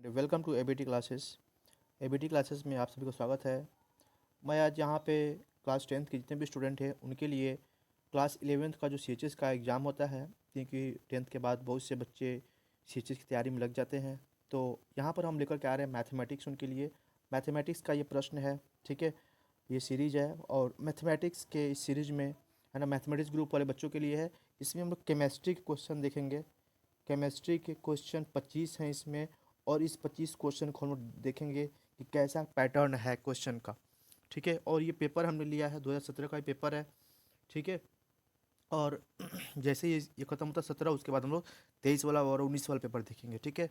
Welcome to ABT classes. ABT classes में आप सभी को स्वागत है। मैं आज यहाँ पे क्लास 10th के जितने भी स्टूडेंट हैं उनके लिए क्लास 11th का जो सीएचएस का एग्ज़ाम होता है, क्योंकि 10th के बाद बहुत से बच्चे सीएचएस की तैयारी में लग जाते हैं, तो यहाँ पर हम लेकर के आ रहे हैं मैथमेटिक्स उनके लिए। मैथमेटिक्स का ये प्रश्न है, ठीक है। ये सीरीज़ है और मैथमेटिक्स के इस सीरीज़ में है ना, मैथमेटिक्स ग्रुप वाले बच्चों के लिए है। इसमें हम लोग केमिस्ट्री के क्वेश्चन देखेंगे। केमिस्ट्री के क्वेश्चन 25 हैं इसमें, और इस 25 क्वेश्चन को हम लोग देखेंगे कि कैसा पैटर्न है क्वेश्चन का, ठीक है। और ये पेपर हमने लिया है 2017 का ही पेपर है, ठीक है। और जैसे ही ये ख़त्म होता है 17, उसके बाद हम लोग 23 वाला और 19 वाला पेपर देखेंगे, ठीक है।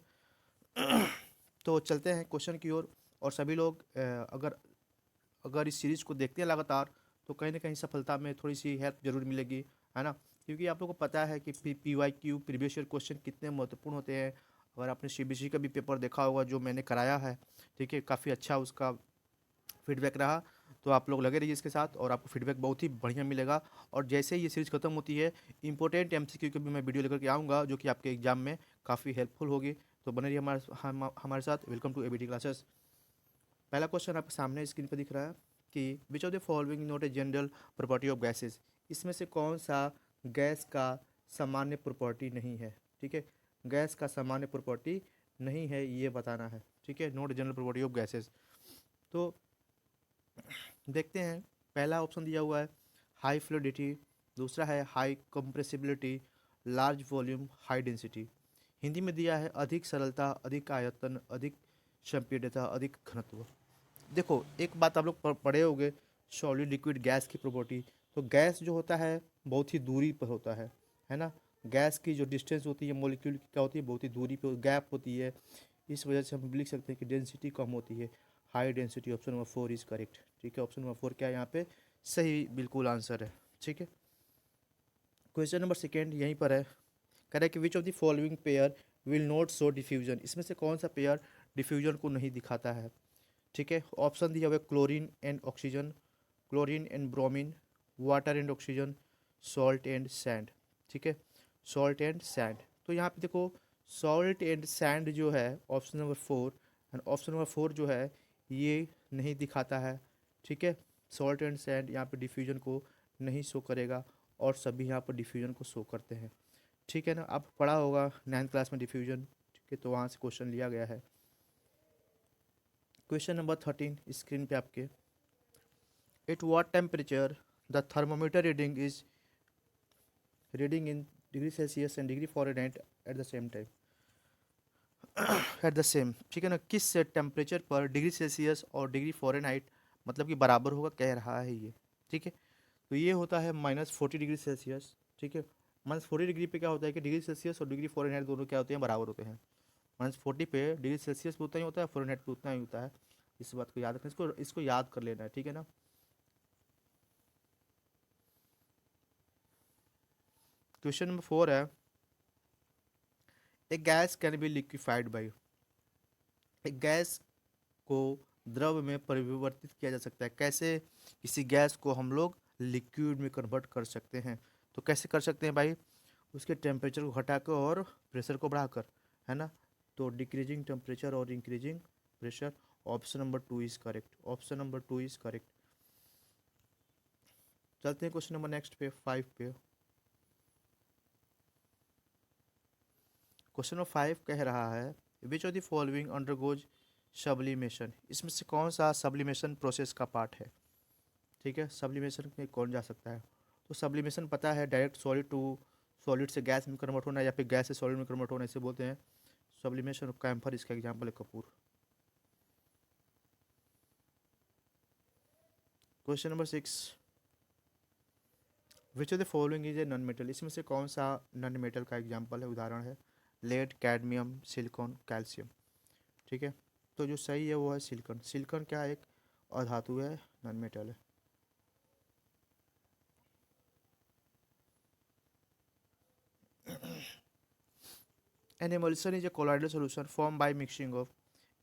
तो चलते हैं क्वेश्चन की ओर। और सभी लोग अगर अगर इस सीरीज़ को देखते हैं लगातार, तो कहीं ना कहीं सफलता में थोड़ी सी हेल्प जरूर मिलेगी, है ना। क्योंकि आप लोगों को पता है कि PYQ प्रीवियस ईयर क्वेश्चन कितने महत्वपूर्ण होते हैं। अगर आपने CBSE का भी पेपर देखा होगा जो मैंने कराया है, ठीक है, काफ़ी अच्छा उसका फीडबैक रहा। तो आप लोग लगे रहिए इसके साथ और आपको फीडबैक बहुत ही बढ़िया मिलेगा। और जैसे ही ये सीरीज़ खत्म होती है, इंपॉर्टेंट MCQ की भी मैं वीडियो लेकर के आऊँगा जो कि आपके एग्जाम में काफ़ी हेल्पफुल होगी। तो बने रहिए हमारे साथ। Welcome to ABT classes. पहला क्वेश्चन आपके सामने स्क्रीन पर दिख रहा है कि which of the following not a general property of gases. इसमें से कौन सा गैस का सामान्य प्रॉपर्टी नहीं है, ठीक है। गैस का सामान्य प्रॉपर्टी नहीं है ये बताना है, ठीक है। Not general property of gases. तो देखते हैं, पहला ऑप्शन दिया हुआ है हाई फ्लूइडिटी, दूसरा है high compressibility, large volume, high density. Hindi में दिया है अधिक सरलता, अधिक आयतन, अधिक संपीड्यता, अधिक घनत्व। देखो, एक बात आप लोग पढ़े होंगे, सॉलिड लिक्विड गैस की प्रॉपर्टी। तो गैस जो होता है बहुत ही दूरी पर होता है ना। गैस की जो डिस्टेंस होती है मॉलिक्यूल की क्या होती है, बहुत ही दूरी पे गैप होती है। इस वजह से हम लिख सकते हैं कि डेंसिटी कम होती है, high density. Option number 4 is correct, ठीक है। ऑप्शन नंबर 4 क्या है यहाँ पे सही बिल्कुल आंसर है, ठीक है। क्वेश्चन नंबर सेकेंड यहीं पर है, कह रहा है कि which of the following pair will not show diffusion. इसमें से कौन सा पेयर डिफ्यूजन को नहीं दिखाता है, ठीक है। ऑप्शन दिया हुआ है chlorine and oxygen, chlorine and bromine, water and oxygen, salt and sand, ठीक है। Salt and sand. तो यहाँ पे देखो, सॉल्ट एंड सैंड जो है option number 4, and option number 4 जो है ये नहीं दिखाता है, ठीक है। सॉल्ट एंड सैंड यहाँ पे डिफ्यूजन को नहीं शो करेगा, और सभी यहाँ पर डिफ्यूजन को शो करते हैं, ठीक है ना। आप पढ़ा होगा 9th क्लास में डिफ्यूजन, ठीक है, तो वहाँ से क्वेश्चन लिया गया है। क्वेश्चन नंबर 13 स्क्रीन पे आपके, at what temperature the thermometer reading in degree Celsius and degree Fahrenheit at the same time, at the same, ठीक है ना। किस टेम्परेचर पर डिग्री सेल्सियस और डिग्री फ़ारेनहाइट मतलब कि बराबर होगा कह रहा है ये, ठीक है। तो ये होता है -40 डिग्री सेल्सियस, ठीक है। -40 डिग्री पे क्या होता है कि डिग्री सेल्सियस और डिग्री फ़ारेनहाइट दोनों क्या होते हैं, बराबर होते हैं। -40 पे डिग्री सेल्सियस पे उतना ही होता है, फ़ारेनहाइट पे उतना ही होता है। इस बात को याद रखना, इसको याद कर लेना है, ठीक है ना। क्वेश्चन नंबर 4 है, a gas can be liquefied by. एक गैस को द्रव में परिवर्तित किया जा सकता है, कैसे किसी गैस को हम लोग लिक्विड में कन्वर्ट कर सकते हैं। तो कैसे कर सकते हैं भाई, उसके टेम्परेचर को घटाकर और प्रेशर को बढ़ाकर, है ना। तो डिक्रीजिंग टेम्परेचर और increasing pressure. Option number 2 is correct, option number 2 is correct. चलते हैं क्वेश्चन नंबर नेक्स्ट पे 5 पे। क्वेश्चन नंबर 5 कह रहा है which of the following undergoes sublimation. इसमें से कौन सा सब्लिमेशन प्रोसेस का पार्ट है, ठीक है। सब्लिमेशन में कौन जा सकता है। तो सब्लिमेशन पता है, डायरेक्ट सॉलिड टू सॉलिड से गैस में कन्वर्ट होना, या फिर गैस से सॉलिड में कन्वर्ट होना, इसे बोलते हैं सब्लिमेशन। कैम्फर इसका एग्जाम्पल है, Kapoor. Question number 6, which of the following is a non metal. इसमें से कौन सा नॉन मेटल का एग्जाम्पल है, उदाहरण है। लेड, कैडमियम, सिलिकॉन, कैल्शियम, ठीक है। तो जो सही है वो है सिलिकॉन। सिलिकॉन क्या है, एक अधातु है, नॉन मेटल है। An emulsion is a colloidal solution form by mixing of.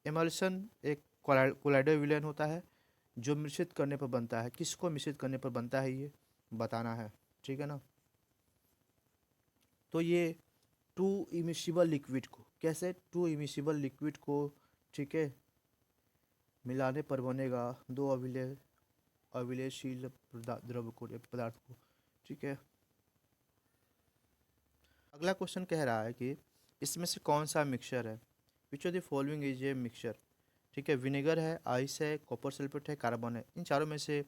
Emulsion एक कोलाइडल विलयन होता है जो मिश्रित करने पर बनता है। किसको मिश्रित करने पर बनता है ये बताना है, ठीक है ना। तो ये टू इमिशिबल लिक्विड को कैसे? टू इमिसिबल लिक्विड को, ठीक है, मिलाने पर बनेगा दो अविलेयशील द्रव को, पदार्थ को, ठीक है। अगला क्वेश्चन कह रहा है कि इसमें से कौन सा मिक्सचर है? Which of the following is a mixture? ठीक है, विनेगर है, आइस है, कॉपर सल्फेट है, कार्बन है। इन चारों में से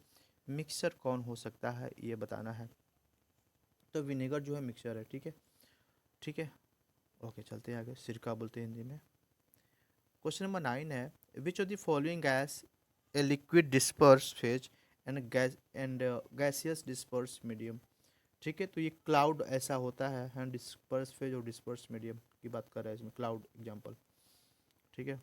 मिक्सचर कौन हो सकता है, ये बताना है। तो विनेगर जो है मिक्सचर है, ठीक है, ठीक है। ओके, चलते हैं आगे, सिरका बोलते हैं हिंदी में। क्वेश्चन नंबर 9 है, which of the following gas a liquid disperse phase and gaseous disperse medium? ठीक है, तो ये क्लाउड ऐसा होता है डिस्पर्स फेज और डिस्पर्स मीडियम की बात कर रहा है इसमें, क्लाउड एग्जांपल, ठीक है।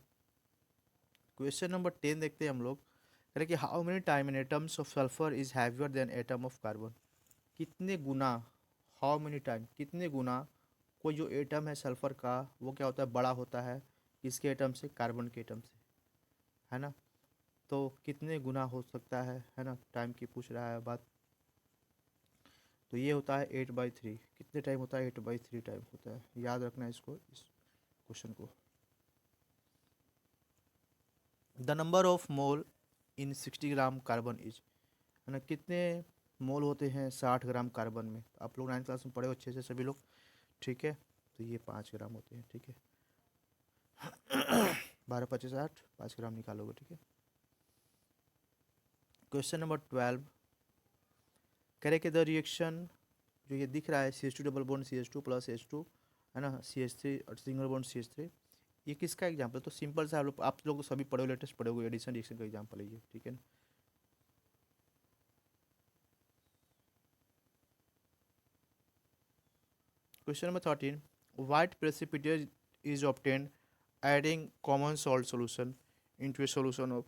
क्वेश्चन नंबर 10 देखते हैं हम लोग। कह रहे कि how many time in atoms of sulphur is heavier than atom of carbon? कितने गुना, हाउ मेनी टाइम, कितने गुना कोई जो एटम है सल्फर का वो क्या होता है, बड़ा होता है किसके एटम से? कार्बन के एटम से, है ना। तो कितने गुना हो सकता है ना, टाइम की पूछ रहा है बात। तो ये होता है 8/3। कितने टाइम होता है? 8/3 टाइम होता है, याद रखना है इसको, इस क्वेश्चन को। The number of mole in 60 gram carbon is, है ना, कितने मोल होते हैं 60 ग्राम कार्बन में? आप लोग 9th क्लास में पढ़े हो अच्छे से सभी लोग, ठीक है। तो ये 5 ग्राम होते हैं, ठीक है। 12 25 8, 5 ग्राम निकालोगे, ठीक है। क्वेश्चन नंबर 12 कह रहे कि द रिएक्शन जो ये दिख रहा है CH2 double bond CH2 plus H2, है ना, CH3 और सिंगल बॉन्ड CH3, ये किसका एग्जाम्पल? तो सिंपल सा आप लोग सभी पढ़े हो, लेटेस्ट पढ़े हो, एडिशन रिएक्शन का एग्जाम्पल है ये, ठीक है ना। Question number 13, white precipitate is obtained adding common salt solution into A solution of,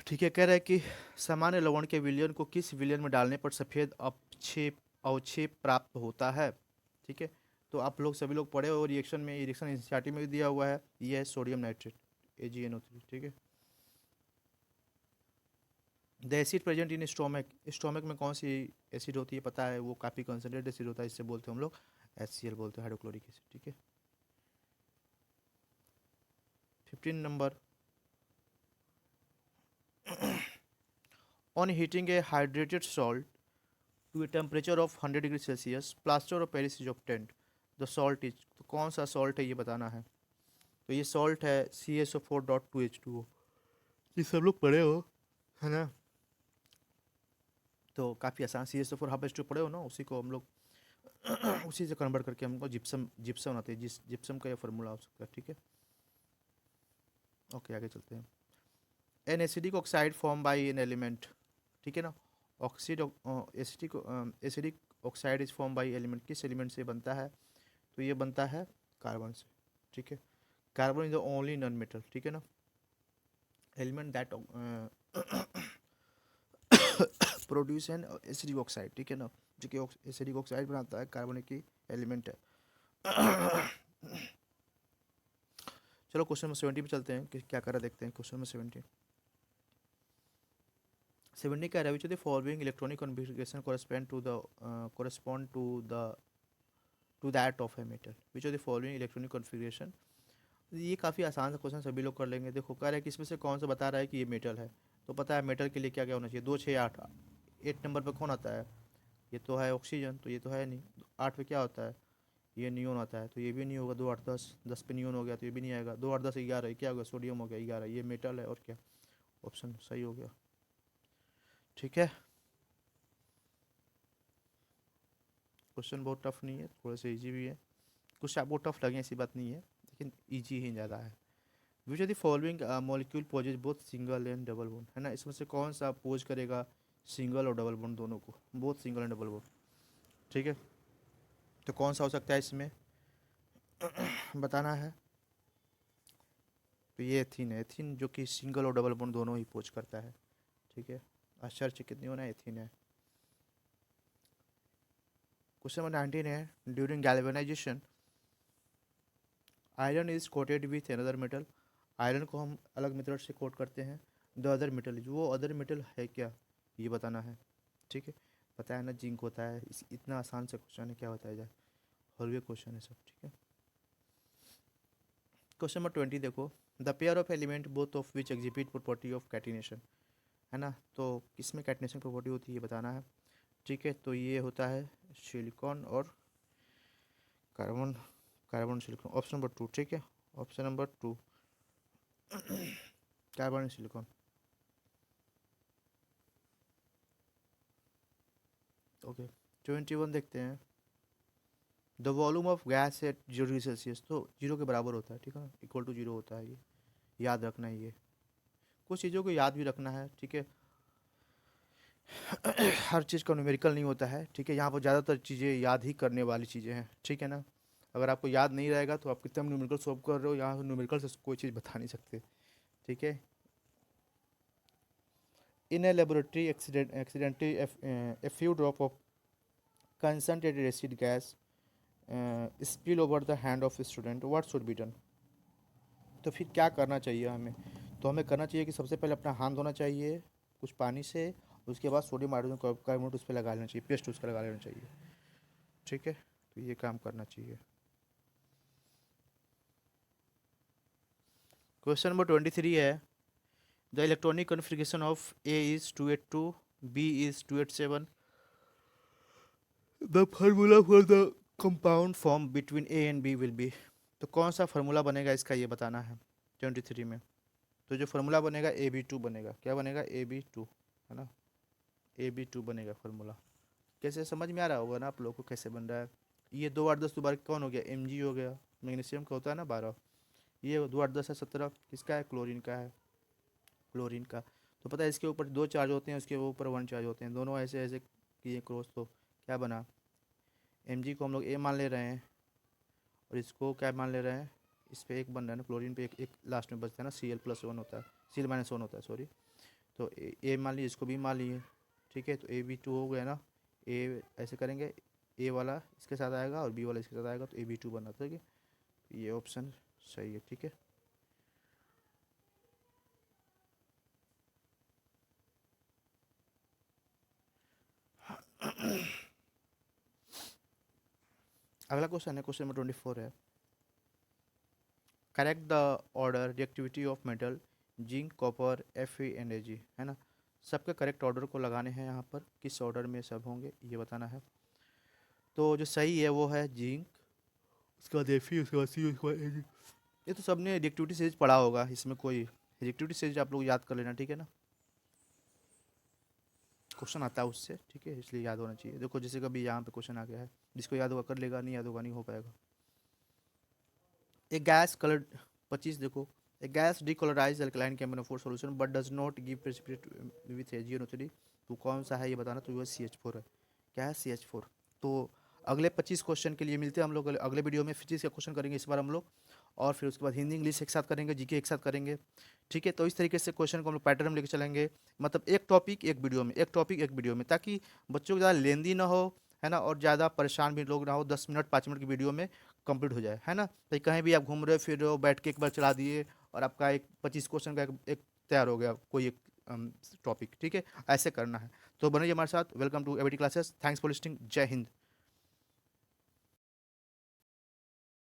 ठीक है। कह रहा है कि सामान्य लवण के विलयन को किस विलयन में डालने पर सफ़ेद अवक्षेप प्राप्त होता है, ठीक है। तो आप लोग सभी लोग पढ़े हो रिएक्शन में, रिएक्शन एनसीईआरटी में भी दिया हुआ है, ये है सोडियम नाइट्रेट AgNO3, ठीक है। The acid present in stomach, stomach में कौन सी एसिड होती है पता है? वो काफ़ी कंसनट्रेट एसिड होता है, इससे बोलते हैं हम लोग HCl बोलते हैं, हाइड्रोक्लोरिक एसिड, ठीक है। 15 number, on heating a hydrated salt to a temperature of 100 degree Celsius plaster of Paris is obtained, the salt is, तो कौन सा सॉल्ट है ये बताना है। तो ये सॉल्ट है CaSO4.2H2O, ये सब लोग पढ़े हो, है ना। तो काफ़ी आसान, CaSO4 हाफ H2 पढ़े हो ना, उसी को हम लोग उसी से कन्वर्ट करके हमको जिप्सम जिप्सम बनाते हैं, जिस जिप्सम का ये फार्मूला हो सकता है, ठीक है। ओके, आगे चलते हैं। An acidic oxide form by an element, ठीक है ना। Oxide acidic oxide is form by element, किस एलिमेंट से बनता है? तो ये बनता है कार्बन से, ठीक है। Carbon is the only non metal, ठीक है ना, element that produce an acidic oxide, ठीक है ना, जो कि एसिडिक ऑक्साइड बनाता है, कार्बन की एलिमेंट है। चलो क्वेश्चन नंबर 70 पे चलते हैं कि क्या करा, देखते हैं क्वेश्चन नंबर 70 कह रहा है which of the following electronic configuration correspond to that of a metal, which of the following electronic configuration. ये काफ़ी आसान सा क्वेश्चन, सभी लोग कर लेंगे। देखो कह रहा है कि इसमें से कौन सा बता रहा है कि ये मेटल है, तो पता है मेटल के लिए क्या क्या होना चाहिए, 2 6 8, 8 नंबर पर कौन आता है? ये तो है ऑक्सीजन, तो ये तो है नहीं। 8 पे क्या होता है? ये नियोन आता है, तो ये भी नहीं होगा। 2 8 10, 10 पे नियोन हो गया तो ये भी नहीं आएगा। 2 8 10 11, क्या हो गया? सोडियम हो गया, 11, ये मेटल है, और क्या, ऑप्शन सही हो गया, ठीक है। क्वेश्चन बहुत टफ नहीं है, थोड़े से इजी भी है, कुछ आपको टफ लगे ऐसी बात नहीं है, लेकिन इजी ही ज़्यादा है। Which are the following molecule possesses both single and double bond, है ना, इसमें से कौन सा पोज करेगा सिंगल और डबल बॉन्ड दोनों को, both single and double bond, ठीक है। तो कौन सा हो सकता है इसमें बताना है। तो ये एथीन है, एथीन जो कि सिंगल और डबल बॉन्ड दोनों ही पोज करता है, ठीक है। आश्चर्यचकित नहीं होना, एथीन है। क्वेश्चन नंबर 19 है, during galvanisation iron is coated with another metal, iron को हम अलग मेथड से कोट करते हैं। द अदर मेटल, वो अदर मेटल है क्या, ये बताना है, ठीक है। पता है ना, जिंक होता है। इतना आसान सा क्वेश्चन है, क्या बताया जाए, हॉलवे क्वेश्चन है सब, ठीक है। क्वेश्चन नंबर 20 देखो, the pair of element both of which exhibit property of catenation, है ना। तो किसमें कैटिनेशन प्रॉपर्टी होती है ये बताना है, ठीक है। तो ये होता है सिलिकॉन और carbon, carbon silicon, option number 2, ठीक है। Option number 2 carbon silicon. Okay, 21 देखते हैं। The volume of gas at 0 degree Celsius, तो 0 के बराबर होता है, ठीक है ना, इक्वल टू 0 होता है, ये याद रखना है। ये कुछ चीज़ों को याद भी रखना है, ठीक है। हर चीज़ का न्यूमेरिकल नहीं होता है, ठीक है। यहाँ पर ज़्यादातर चीज़ें याद ही करने वाली चीज़ें हैं, ठीक है ना। अगर आपको याद नहीं रहेगा तो आप कितना न्यूमेरिकल सॉल्व कर रहे हो, यहाँ न्यूमेरिकल से कोई चीज़ बता नहीं सकते, ठीक है। In a laboratory accidentally a few drop of concentrated acid gas spill over the hand of a student, what should be done? तो फिर क्या करना चाहिए हमें? तो हमें करना चाहिए कि सबसे पहले अपना हाथ धोना चाहिए कुछ पानी से, उसके बाद सोडियम हाइड्रोजन कार्बोनेट उस पर लगा लेना चाहिए, पेस्ट उसका लगा लेना चाहिए, ठीक है। तो ये काम करना चाहिए। क्वेश्चन नंबर 23 है, the electronic configuration of A is 282, B is 287, the formula for the compound form between A and B will be. तो कौन सा फार्मूला बनेगा इसका ये बताना है 23 में। तो जो फार्मूला बनेगा AB2 बनेगा, क्या बनेगा, AB2, है ना, AB2 बनेगा फार्मूला। कैसे, समझ में आ रहा होगा ना आप लोगों को कैसे बन रहा है। ये 2 8 10 दोबारा कौन हो गया, Mg हो गया, मैग्नीशियम का होता है ना 12, ये 2 8 10 है 17, किसका है, क्लोरीन का है, क्लोरीन का। तो पता है इसके ऊपर 2 चार्ज होते हैं, उसके ऊपर 1 चार्ज होते हैं, दोनों ऐसे ऐसे किए क्रॉस, तो क्या बना, Mg को हम लोग ए मान ले रहे हैं और इसको क्या मान ले रहे हैं, इस पे एक बन रहा है ना, क्लोरीन पे एक लास्ट में बचता है ना, Cl+1 होता है, Cl-1 होता है, सॉरी। तो ए मान लीजिए, इसको भी मान लिए, ठीक है। तो AB2 हो गया ना, ए ऐसे करेंगे, ए वाला इसके साथ आएगा और बी वाला इसके साथ आएगा, तो AB2 बना, ठीक है। ये ऑप्शन सही है, ठीक है। अगला क्वेश्चन है, क्वेश्चन नंबर 24 है, correct the order reactivity of metal zinc copper Fe and Ag, है ना। सबके करेक्ट ऑर्डर को लगाने हैं यहाँ पर, किस ऑर्डर में सब होंगे ये बताना है। तो जो सही है वो है जिंक, उसके बाद Fe, उसके बाद C, उसके बाद Ag। ये तो सबने रिएक्टिविटी सीरीज पढ़ा होगा, इसमें कोई रिएक्टिविटी सीरीज आप लोग याद कर लेना, ठीक है ना, क्वेश्चन आता है उससे, ठीक है, इसलिए याद होना चाहिए। देखो जैसे कभी यहाँ पे क्वेश्चन आ गया है, जिसको याद होगा कर लेगा, नहीं याद होगा नहीं हो पाएगा। ए गैस कलर्ड 25 देखो, ए गैस डिकलराइज अल्कलाइन केमिनोफोर solution but does not give precipitate with AgNO3, तो कौन सा है ये बताना। तो ये CH4 है, क्या है, CH4। तो अगले 25 क्वेश्चन के लिए मिलते हैं हम लोग अगले वीडियो में। फिजिक्स का क्वेश्चन करेंगे इस बार हम लोग, और फिर उसके बाद हिंदी इंग्लिश एक साथ करेंगे, जीके एक साथ करेंगे, ठीक है। तो इस तरीके से क्वेश्चन को हम लोग पैटर्न में लेकर चलेंगे, मतलब एक टॉपिक एक वीडियो में, एक टॉपिक एक वीडियो में, ताकि बच्चों को ज़्यादा लेंदी ना हो, है ना, और ज़्यादा परेशान भी लोग ना हो, 10 मिनट 5 मिनट की वीडियो में कंप्लीट हो जाए, है ना। तो कहीं भी आप घूम रहे फिर रहे हो, बैठ के एक बार चला दिए और आपका एक 25 क्वेश्चन का एक तैयार हो गया कोई एक टॉपिक, ठीक है। ऐसे करना है। तो बने हमारे साथ, welcome to ABT classes, thanks for listing, जय हिंद।